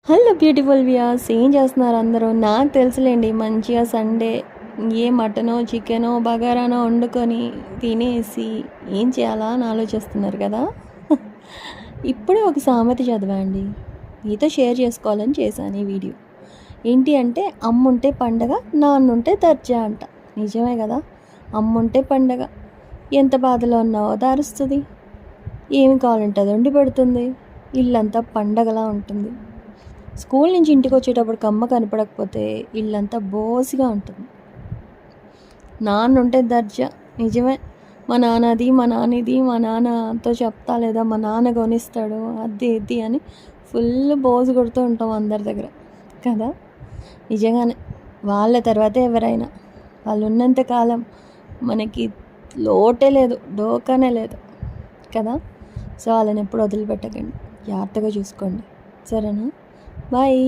Hello beautiful viewers, ఏం చేస్తున్నారు అందరూ? నాకు తెలుసులేండి, మంచిగా సండే ఏ మటనో చికెనో బగారానో వండుకొని తినేసి ఏం చేయాలా అని ఆలోచిస్తున్నారు కదా. ఇప్పుడే ఒక సామెత చదివాండి, మీతో షేర్ చేసుకోవాలని చేశాను ఈ వీడియో. ఏంటి అంటే, అమ్ముంటే పండగ, నాన్నుంటే దర్జా అంట. నిజమే కదా. అమ్ముంటే పండగ, ఎంత బాధలో ఉన్నావో దారుస్తుంది, ఏమి కావాలంటే అది వండి పెడుతుంది, ఇల్లంతా పండగలా ఉంటుంది. స్కూల్ నుంచి ఇంటికి వచ్చేటప్పుడు అమ్మ కనపడకపోతే ఇల్లంతా బోసిగా ఉంటుంది. నాన్న ఉంటే దర్జా. నిజమే, మా నాన్నది మా నాన్నది, మా నాన్నతో చెప్తా లేదా మా నాన్న కొనిస్తాడు అది ఇది అని ఫుల్ బోసు కొడుతూ ఉంటాం అందరి దగ్గర కదా. నిజంగానే వాళ్ళ తర్వాతే ఎవరైనా. వాళ్ళు ఉన్నంతకాలం మనకి లోటే లేదు, డోకానే లేదు కదా. సో వాళ్ళని ఎప్పుడు వదిలిపెట్టకండి, జాగ్రత్తగా చూసుకోండి, సరేనా? బాయ్.